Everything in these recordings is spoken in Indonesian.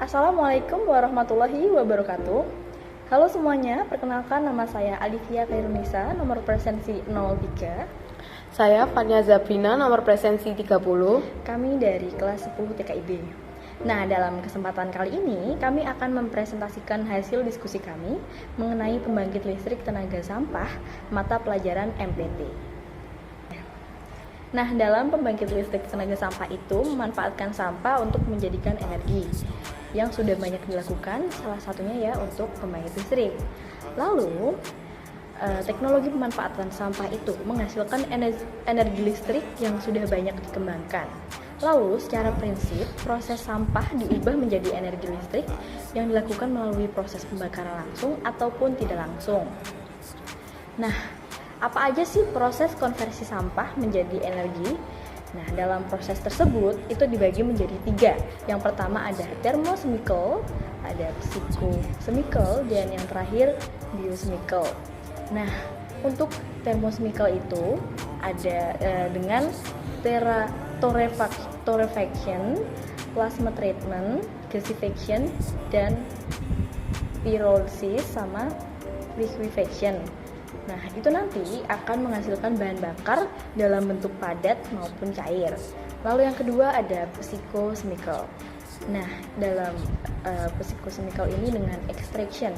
Assalamualaikum warahmatullahi wabarakatuh. Halo semuanya, perkenalkan nama saya Alivia Kairunisa, nomor presensi 03. Saya Fania Zabrina, nomor presensi 30. Kami dari kelas 10 TKIB. Nah, dalam kesempatan kali ini, kami akan mempresentasikan hasil diskusi kami mengenai pembangkit listrik tenaga sampah, mata pelajaran MPT. Nah, dalam pembangkit listrik tenaga sampah itu memanfaatkan sampah untuk menjadikan energi yang sudah banyak dilakukan, salah satunya ya untuk pembangkit listrik. Lalu, teknologi pemanfaatan sampah itu menghasilkan energi listrik yang sudah banyak dikembangkan. Lalu, secara prinsip, proses sampah diubah menjadi energi listrik yang dilakukan melalui proses pembakaran langsung ataupun tidak langsung. Nah, apa aja sih proses konversi sampah menjadi energi? Nah, dalam proses tersebut itu dibagi menjadi 3. Yang pertama ada thermochemical, ada psychochemical, dan yang terakhir biochemical. Nah, untuk thermochemical itu ada dengan torrefaction, plasma treatment, gasification, dan pyrolysis sama liquefaction. Nah, itu nanti akan menghasilkan bahan bakar dalam bentuk padat maupun cair. Lalu yang kedua ada psychochemical. Nah, dalam psychochemical ini dengan extraction,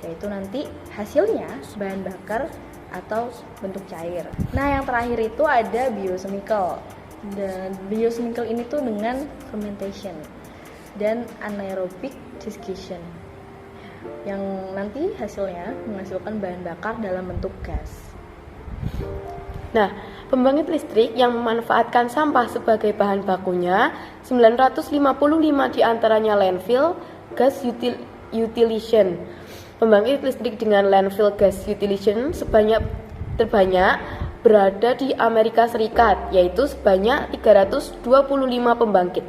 yaitu nanti hasilnya bahan bakar atau bentuk cair. Nah, yang terakhir itu ada biochemical. Dan biochemical ini tuh dengan fermentation dan anaerobic digestion, yang nanti hasilnya menghasilkan bahan bakar dalam bentuk gas. Nah, pembangkit listrik yang memanfaatkan sampah sebagai bahan bakunya 955 diantaranya landfill gas utilization. Pembangkit listrik dengan landfill gas utilization terbanyak berada di Amerika Serikat, yaitu sebanyak 325 pembangkit.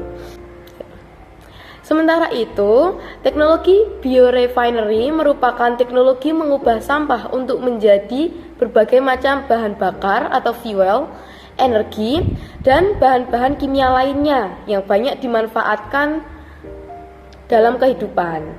Sementara itu, teknologi biorefinery merupakan teknologi mengubah sampah untuk menjadi berbagai macam bahan bakar atau fuel, energi, dan bahan-bahan kimia lainnya yang banyak dimanfaatkan dalam kehidupan.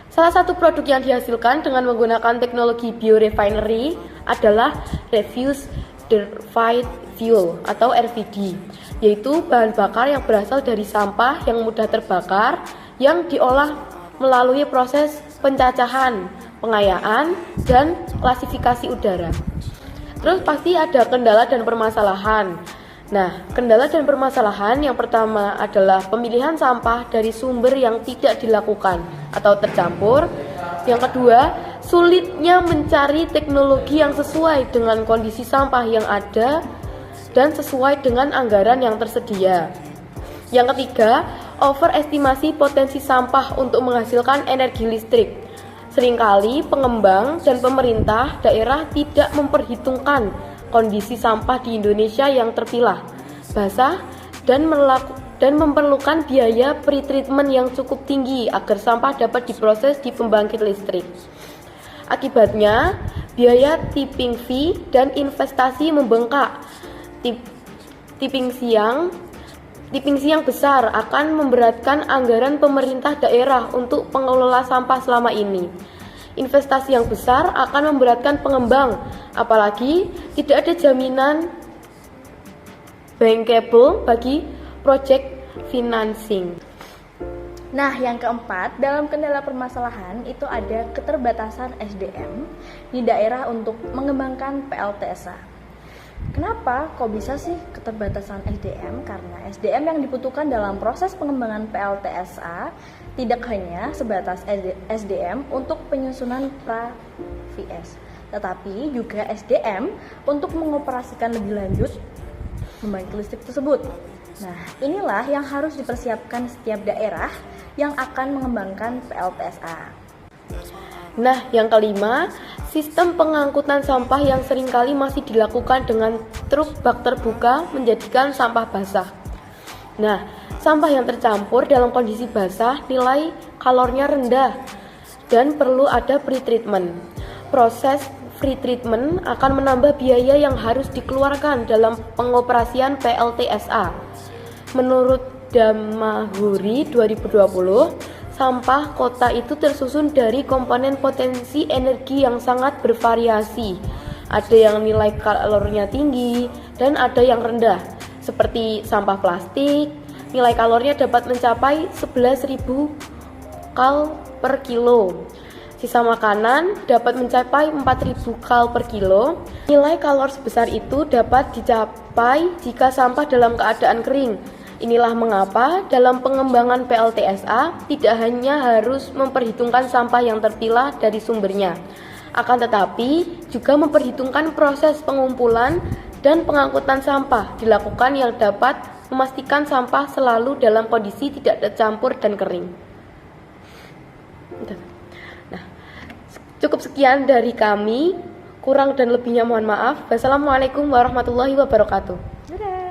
Salah satu produk yang dihasilkan dengan menggunakan teknologi biorefinery adalah refuse derived fuel atau RVD, yaitu bahan bakar yang berasal dari sampah yang mudah terbakar yang diolah melalui proses pencacahan, pengayaan, dan klasifikasi udara. Terus pasti ada kendala dan permasalahan. Nah, kendala dan permasalahan yang pertama adalah pemilihan sampah dari sumber yang tidak dilakukan atau tercampur. Yang kedua, sulitnya mencari teknologi yang sesuai dengan kondisi sampah yang ada dan sesuai dengan anggaran yang tersedia. Yang ketiga, overestimasi potensi sampah untuk menghasilkan energi listrik. Seringkali pengembang dan pemerintah daerah tidak memperhitungkan kondisi sampah di Indonesia yang terpilah, basah, dan memerlukan biaya pretreatment yang cukup tinggi agar sampah dapat diproses di pembangkit listrik. Akibatnya, biaya tipping fee dan investasi membengkak. Tipping fee yang besar akan memberatkan anggaran pemerintah daerah untuk pengelola sampah selama ini. Investasi yang besar akan memberatkan pengembang, apalagi tidak ada jaminan bankable bagi project financing. Nah, yang keempat, dalam kendala permasalahan itu ada keterbatasan SDM di daerah untuk mengembangkan PLTSA. Kenapa kok bisa sih keterbatasan SDM? Karena SDM yang dibutuhkan dalam proses pengembangan PLTSA tidak hanya sebatas SDM untuk penyusunan pra-VS, tetapi juga SDM untuk mengoperasikan lebih lanjut pembangkit listrik tersebut. Nah, inilah yang harus dipersiapkan setiap daerah yang akan mengembangkan PLTSA. Nah, yang kelima, sistem pengangkutan sampah yang seringkali masih dilakukan dengan truk bak terbuka menjadikan sampah basah. Nah, sampah yang tercampur dalam kondisi basah nilai kalornya rendah dan perlu ada pretreatment. Proses pretreatment akan menambah biaya yang harus dikeluarkan dalam pengoperasian PLTSA. Menurut Damahuri 2020, sampah kota itu tersusun dari komponen potensi energi yang sangat bervariasi. Ada yang nilai kalorinya tinggi dan ada yang rendah. Seperti sampah plastik, nilai kalorinya dapat mencapai 11.000 kal per kilo. Sisa makanan dapat mencapai 4.000 kal per kilo. Nilai kalori sebesar itu dapat dicapai jika sampah dalam keadaan kering. Inilah mengapa dalam pengembangan PLTSA tidak hanya harus memperhitungkan sampah yang terpilah dari sumbernya, akan tetapi juga memperhitungkan proses pengumpulan dan pengangkutan sampah dilakukan yang dapat memastikan sampah selalu dalam kondisi tidak tercampur dan kering. Nah, cukup sekian dari kami. Kurang dan lebihnya mohon maaf. Wassalamualaikum warahmatullahi wabarakatuh. Dadah.